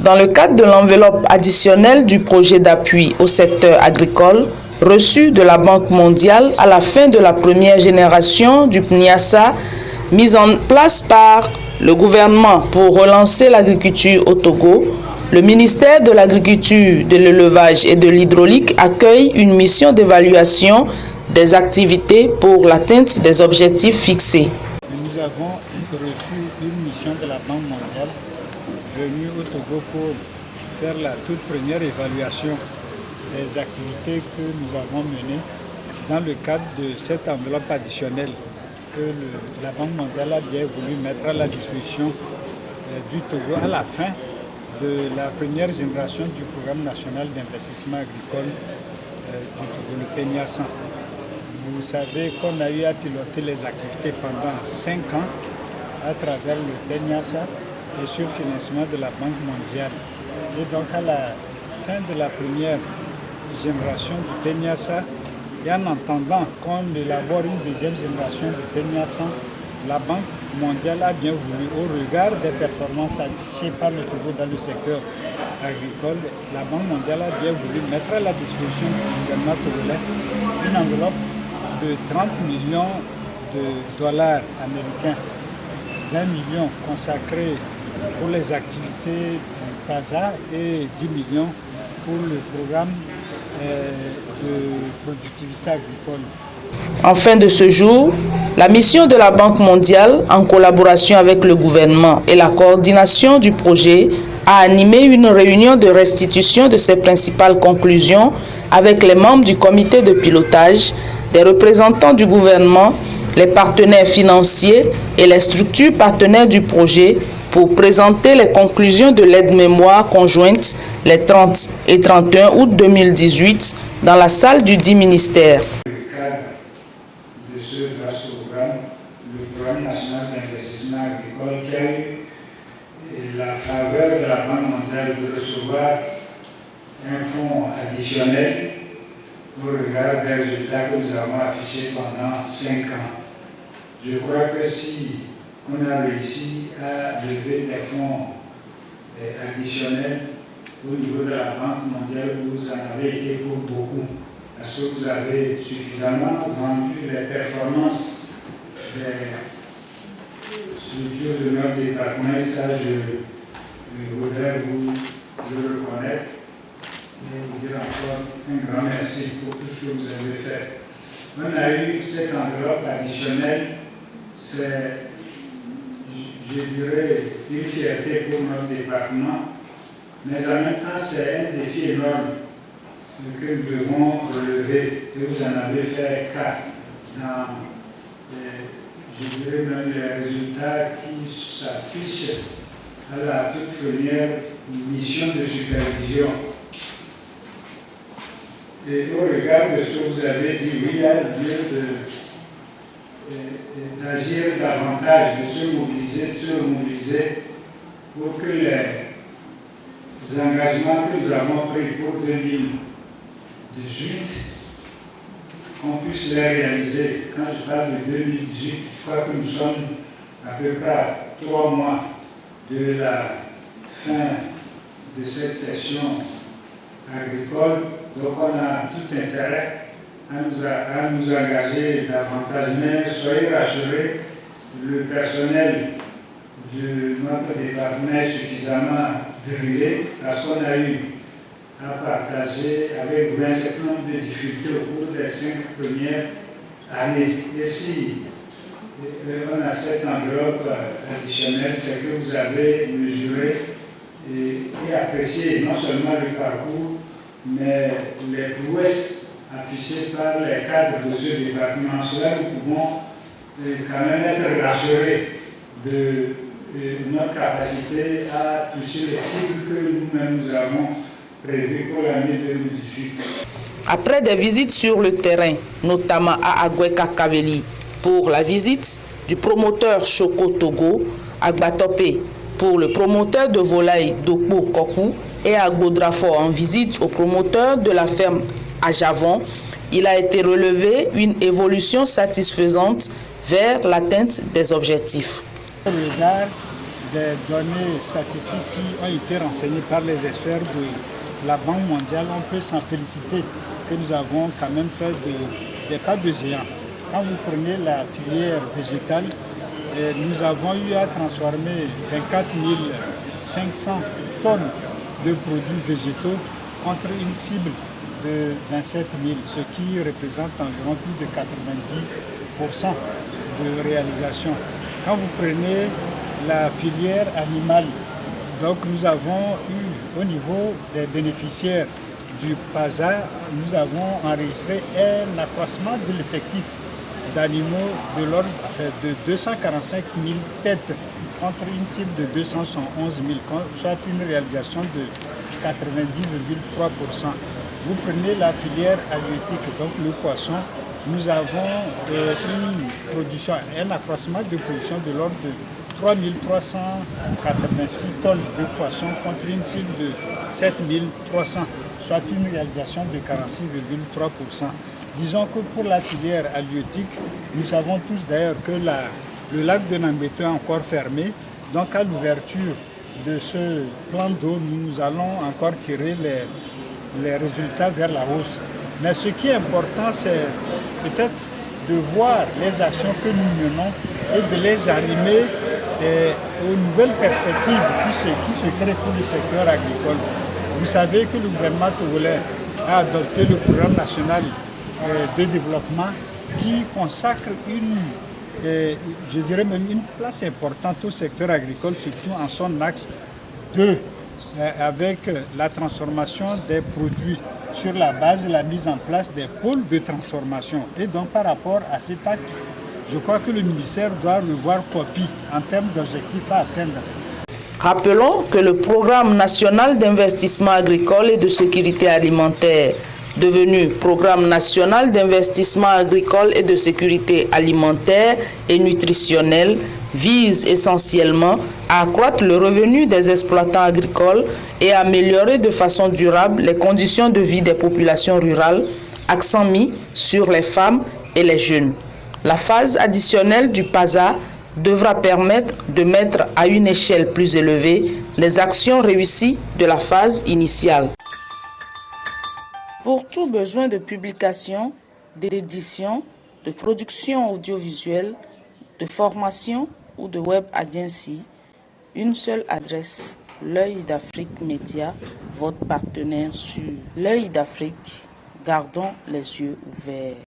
Dans le cadre de l'enveloppe additionnelle du projet d'appui au secteur agricole, reçu de la Banque mondiale à la fin de la première génération du PNIASA, mise en place par le gouvernement pour relancer l'agriculture au Togo, le ministère de l'Agriculture, de l'Élevage et de l'Hydraulique accueille une mission d'évaluation des activités pour l'atteinte des objectifs fixés. Nous avons reçu une mission de la Banque mondiale venue au Togo pour faire la toute première évaluation des activités que nous avons menées dans le cadre de cette enveloppe additionnelle que la Banque mondiale a bien voulu mettre à la disposition du Togo à la fin de la première génération du programme national d'investissement agricole du Togo, le PNIASA. Vous savez qu'on a eu à piloter les activités pendant 5 ans à travers le PNIASA et sur le financement de la Banque mondiale. Et donc à la fin de la première génération du PNIASA, et en entendant qu'on élabore une deuxième génération du PNIASA, la Banque mondiale a bien voulu, au regard des performances affichées par le Togo dans le secteur agricole, la Banque mondiale a bien voulu mettre à la disposition du gouvernement togolais une enveloppe de 30 millions de dollars américains, 20 millions consacrés pour les activités du PASA et 10 millions pour le programme de productivité agricole. En fin de ce jour, la mission de la Banque mondiale, en collaboration avec le gouvernement et la coordination du projet, a animé une réunion de restitution de ses principales conclusions avec les membres du comité de pilotage, des représentants du gouvernement, les partenaires financiers et les structures partenaires du projet pour présenter les conclusions de l'aide-mémoire conjointe les 30 et 31 août 2018 dans la salle du dit ministère. Dans le cadre de ce vaste programme, le programme national d'investissement agricole qui a eu la faveur de la Banque mondiale de recevoir un fonds additionnel au regard des résultats que nous avons affichés pendant 5 ans. Je crois que si on a réussi à lever des fonds additionnels au niveau de la Banque mondiale, vous en avez été pour beaucoup, parce que vous avez suffisamment vendu les performances des structures de notre département, et ça je voudrais vous le reconnaître et vous dire encore un grand merci pour tout ce que vous avez fait. On a eu cette enveloppe additionnelle, c'est, je dirais, une fierté pour notre département, mais en même temps c'est un défi énorme que nous devons relever, et vous en avez fait 4 dans, je dirais même les résultats qui s'affichent à la toute première mission de supervision. Et au regard de ce que vous avez dit, oui, il y a lieu d'agir davantage, de se mobiliser pour que les engagements que nous avons pris pour 2018, qu'on puisse les réaliser. Quand je parle de 2018, je crois que nous sommes à peu près à 3 mois de la fin de cette session agricole. Donc on a tout intérêt à nous engager davantage. Mais soyez rassurés, le personnel de notre département est suffisamment drillé parce qu'on a eu à partager avec vous un certain nombre de difficultés au cours des 5 premières années. Et si on a cette enveloppe additionnelle, c'est que vous avez mesuré et apprécié non seulement le parcours, mais les prouesses affichées par les cadres de ce département. Cela, nous pouvons quand même être rassurés de notre capacité à toucher les cibles que nous-mêmes nous avons prévues pour l'année 2018. Après des visites sur le terrain, notamment à Agoué-Kakaveli pour la visite du promoteur Choco Togo, à Gbatopé pour le promoteur de volaille Dokpo Kokou et à Gaudrafort en visite au promoteur de la ferme à Javon, il a été relevé une évolution satisfaisante vers l'atteinte des objectifs. Au regard des données statistiques qui ont été renseignées par les experts de la Banque mondiale, on peut s'en féliciter que nous avons quand même fait des pas de géant. Quand vous prenez la filière végétale, nous avons eu à transformer 24 500 tonnes de produits végétaux contre une cible de 27 000, ce qui représente environ plus de 90% de réalisation. Quand vous prenez la filière animale, donc nous avons eu au niveau des bénéficiaires du PASA, nous avons enregistré un accroissement de l'effectif d'animaux de l'ordre de 245 000 têtes contre une cible de 211 000, soit une réalisation de 90,3%. Vous prenez la filière halieutique, donc le poisson, nous avons une production, un accroissement de production de l'ordre de 3 386 tonnes de poissons contre une cible de 7 300, soit une réalisation de 46,3%. Disons que pour la filière halieutique, nous savons tous d'ailleurs que le lac de Nambeto est encore fermé. Donc à l'ouverture de ce plan d'eau, nous allons encore tirer les résultats vers la hausse. Mais ce qui est important, c'est peut-être de voir les actions que nous menons et de les arrimer aux nouvelles perspectives qui se créent pour le secteur agricole. Vous savez que le gouvernement togolais a adopté le programme national de développement qui consacre je dirais même une place importante au secteur agricole, surtout en son axe 2, avec la transformation des produits sur la base de la mise en place des pôles de transformation. Et donc par rapport à cet acte, je crois que le ministère doit revoir copie en termes d'objectifs à atteindre. Rappelons que le Programme national d'investissement agricole et de sécurité alimentaire, devenu Programme national d'investissement agricole et de sécurité alimentaire et nutritionnelle, vise essentiellement à accroître le revenu des exploitants agricoles et à améliorer de façon durable les conditions de vie des populations rurales, accent mis sur les femmes et les jeunes. La phase additionnelle du PASA devra permettre de mettre à une échelle plus élevée les actions réussies de la phase initiale. Pour tout besoin de publication, d'édition, de production audiovisuelle, de formation ou de web agency, une seule adresse, L'Œil d'Afrique Média, votre partenaire sur L'Œil d'Afrique. Gardons les yeux ouverts.